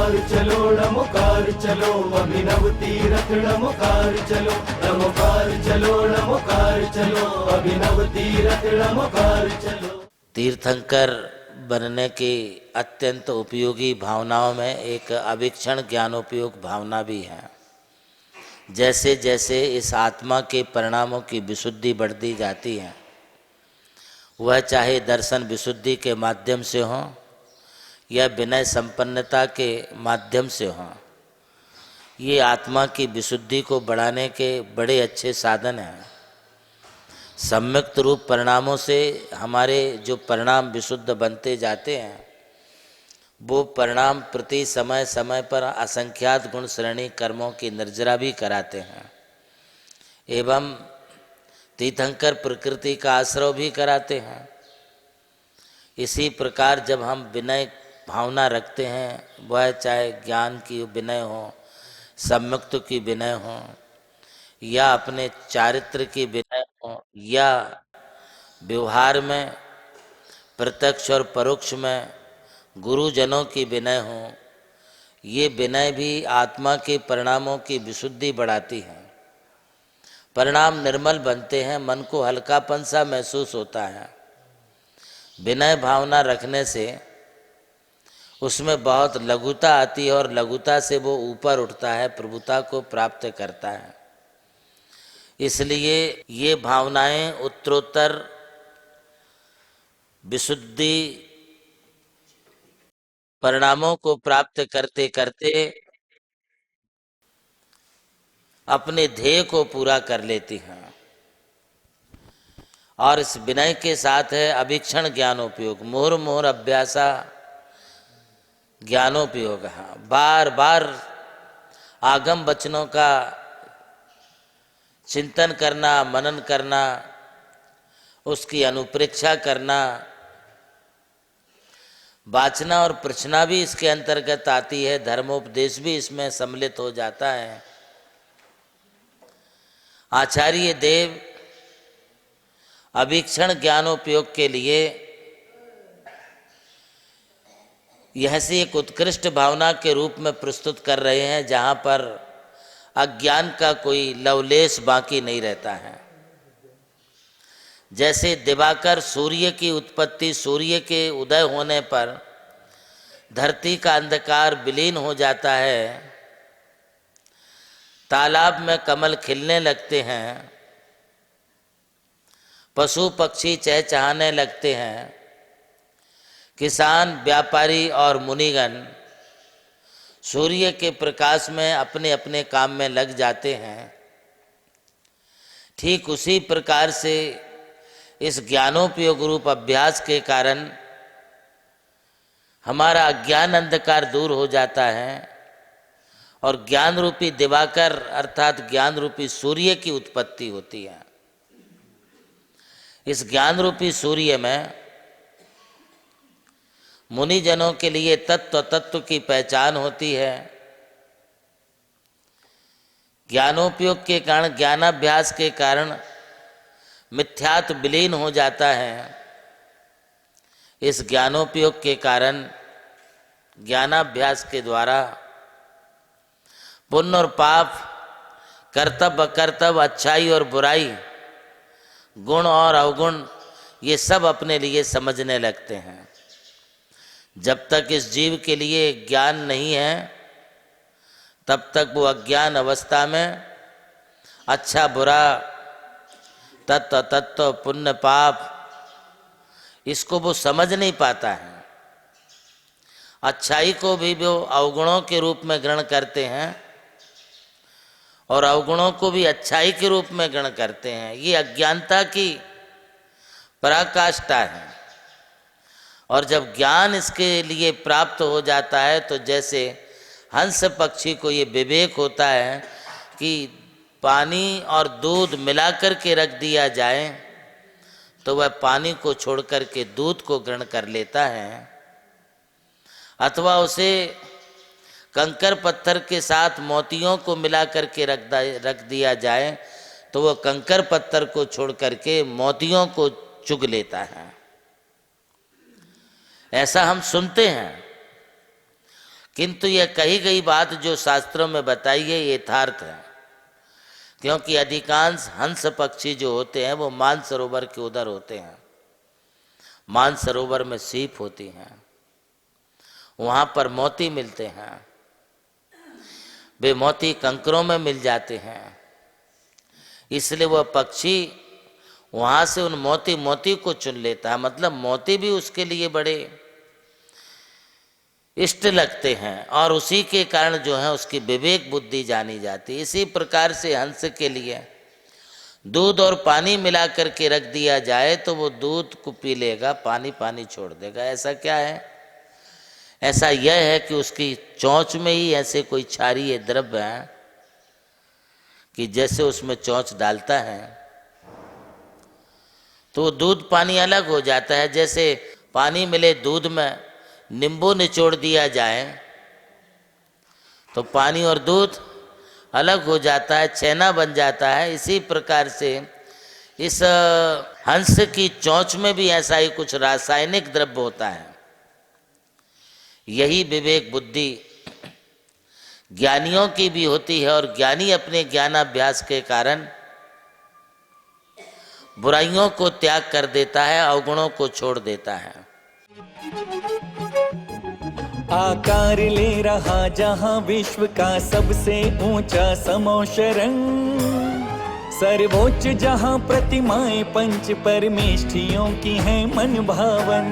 चलो नमोकार चलो, अभिनव तीरथ नमोकार चलो, नमोकार चलो नमोकार चलो, अभिनव तीरथ नमोकार चलो। तीर्थंकर बनने की अत्यंत उपयोगी भावनाओं में एक अवीक्षण ज्ञानोपयोग भावना भी है। जैसे जैसे इस आत्मा के परिणामों की विशुद्धि बढ़ती जाती है, वह चाहे दर्शन विशुद्धि के माध्यम से हो या विनय संपन्नता के माध्यम से हो, ये आत्मा की विशुद्धि को बढ़ाने के बड़े अच्छे साधन हैं। सम्यक्त रूप परिणामों से हमारे जो परिणाम विशुद्ध बनते जाते हैं, वो परिणाम प्रति समय समय पर असंख्यात गुण श्रेणी कर्मों की निर्जरा भी कराते हैं एवं तीर्थंकर प्रकृति का आश्रय भी कराते हैं। इसी प्रकार जब हम विनय भावना रखते हैं, वह चाहे ज्ञान की विनय हो, सम्यक्त की विनय हो, या अपने चारित्र की विनय हो, या व्यवहार में प्रत्यक्ष और परोक्ष में गुरुजनों की विनय हो, ये विनय भी आत्मा के परिणामों की विशुद्धि बढ़ाती है। परिणाम निर्मल बनते हैं, मन को हल्कापन सा महसूस होता है। विनय भावना रखने से उसमें बहुत लघुता आती है और लघुता से वो ऊपर उठता है, प्रभुता को प्राप्त करता है। इसलिए ये भावनाएं उत्तरोत्तर विशुद्धि परिणामों को प्राप्त करते करते अपने ध्येय को पूरा कर लेती हैं। और इस विनय के साथ है अभीक्षण ज्ञानोपयोग, मुहुर मुहुर अभ्यासा ज्ञानोपयोग। बार बार आगम वचनों का चिंतन करना, मनन करना, उसकी अनुप्रेक्षा करना, वाचना और प्रचना भी इसके अंतर्गत आती है, धर्मोपदेश भी इसमें सम्मिलित हो जाता है। आचार्य देव अभीक्षण ज्ञानोपयोग के लिए यह से एक उत्कृष्ट भावना के रूप में प्रस्तुत कर रहे हैं, जहाँ पर अज्ञान का कोई लवलेश बाकी नहीं रहता है। जैसे दिवाकर सूर्य की उत्पत्ति, सूर्य के उदय होने पर धरती का अंधकार विलीन हो जाता है, तालाब में कमल खिलने लगते हैं, पशु पक्षी चहचहाने लगते हैं, किसान, व्यापारी और मुनिगण सूर्य के प्रकाश में अपने अपने काम में लग जाते हैं। ठीक उसी प्रकार से इस ज्ञानोपयोग रूप अभ्यास के कारण हमारा अज्ञान अंधकार दूर हो जाता है और ज्ञान रूपी दिवाकर अर्थात ज्ञान रूपी सूर्य की उत्पत्ति होती है। इस ज्ञान रूपी सूर्य में मुनिजनों के लिए तत्व तत्व की पहचान होती है। ज्ञानोपयोग के कारण, ज्ञानाभ्यास के कारण मिथ्यात्व विलीन हो जाता है। इस ज्ञानोपयोग के कारण, ज्ञानाभ्यास के द्वारा पुण्य और पाप, कर्तव्य अकर्तव्य, अच्छाई और बुराई, गुण और अवगुण, ये सब अपने लिए समझने लगते हैं। जब तक इस जीव के लिए ज्ञान नहीं है, तब तक वो अज्ञान अवस्था में अच्छा बुरा, तत्व तत्व, पुण्य पाप, इसको वो समझ नहीं पाता है। अच्छाई को भी वो अवगुणों के रूप में ग्रहण करते हैं और अवगुणों को भी अच्छाई के रूप में ग्रहण करते हैं। ये अज्ञानता की पराकाष्ठा है। और जब ज्ञान इसके लिए प्राप्त हो जाता है, तो जैसे हंस पक्षी को ये विवेक होता है कि पानी और दूध मिलाकर के रख दिया जाए तो वह पानी को छोड़कर के दूध को ग्रहण कर लेता है, अथवा उसे कंकर पत्थर के साथ मोतियों को मिला करके रख दिया जाए तो वह कंकर पत्थर को छोड़ करके मोतियों को चुग लेता है। ऐसा हम सुनते हैं किंतु यह कही गई बात जो शास्त्रों में बताई है ये यथार्थ है, क्योंकि अधिकांश हंस पक्षी जो होते हैं वो मानसरोवर के उधर होते हैं। मानसरोवर में सीप होती हैं, वहाँ पर मोती मिलते हैं, वे मोती कंकरों में मिल जाते हैं, इसलिए वह पक्षी वहाँ से उन मोती को चुन लेता है। मतलब मोती भी उसके लिए बड़े इष्ट लगते हैं और उसी के कारण जो है उसकी विवेक बुद्धि जानी जाती है। इसी प्रकार से हंस के लिए दूध और पानी मिला करके रख दिया जाए तो वो दूध को पी लेगा, पानी पानी छोड़ देगा। ऐसा क्या है? ऐसा यह है कि उसकी चोंच में ही ऐसे कोई क्षारीय द्रव्य है कि जैसे उसमें चोंच डालता है तो दूध पानी अलग हो जाता है। जैसे पानी मिले दूध में नींबू निचोड़ दिया जाए तो पानी और दूध अलग हो जाता है, छेना बन जाता है। इसी प्रकार से इस हंस की चोंच में भी ऐसा ही कुछ रासायनिक द्रव्य होता है। यही विवेक बुद्धि ज्ञानियों की भी होती है और ज्ञानी अपने ज्ञानाभ्यास के कारण बुराइयों को त्याग कर देता है, अवगुणों को छोड़ देता है। आकार ले रहा जहां विश्व का सबसे ऊंचा समोशरंग, सर्वोच्च जहां प्रतिमाएं पंच परमेष्ठियों की हैं मन भावन,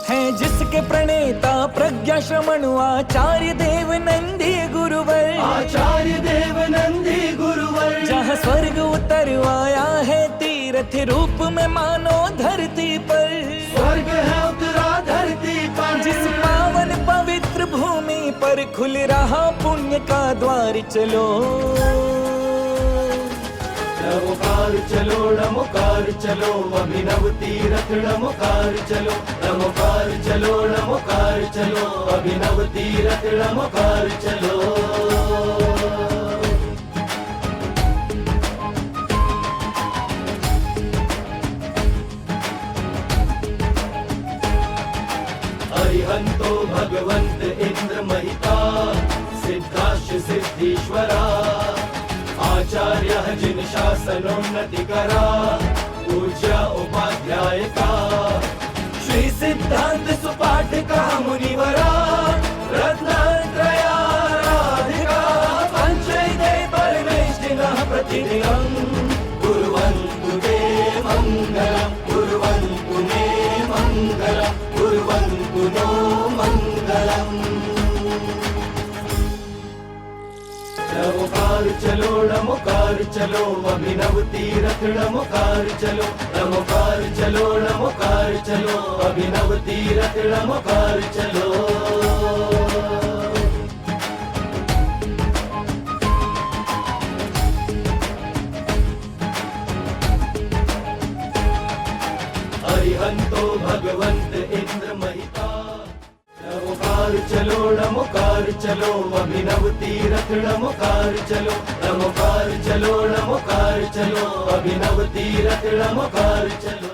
है जिसके प्रणेता प्रज्ञा श्रमण आचार्य देव नंदी गुरुवर, आचार्य देव नंदी गुरुवर। जहाँ स्वर्ग उतर आया है तीर्थ रूप में मानो धरती पर, स्वर्ग है उतरा धरती पर। जिस पावन पवित्र भूमि पर खुल रहा पुण्य का द्वार, चलो नमोकार चलो, नमोकार चलो, अभिनव तीरथ नमोकार चलो, नमोकार चलो, नमोकार चलो, अभिनव तीरथ नमोकार चलो। अरिहंतो भगवंत इंद्र महिता, सिद्धाश्च सिद्धीश्वरा, आचार्य जिन शासनोन्नति करा, पूज्य उपाध्याय का, श्री सिद्धांत सुपाठ का मुनिवरा, रत्नत्रयाराधिका, पंचैते परमेष्ठिनः प्रतिदिनं कुर्वन्तु ते मङ्गलम्, कुर्वन्तु मे मङ्गलम्, कुर्वन्तु नो मङ्गलम्। नमोकार चलो, नमोकार चलो, अभिनव तीरथ नमोकार चलो, नमोकार चलो, नमोकार चलो, अभिनव तीरथ नमोकार चलो। अरिहंतो भगवंत इंद्र महिता, नमोकार चलो, नमोकार चलो, अभिनव तीरथ नमोकार चलो, नमोकार चलो, नमोकार चलो, अभिनव तीरथ नमोकार चलो।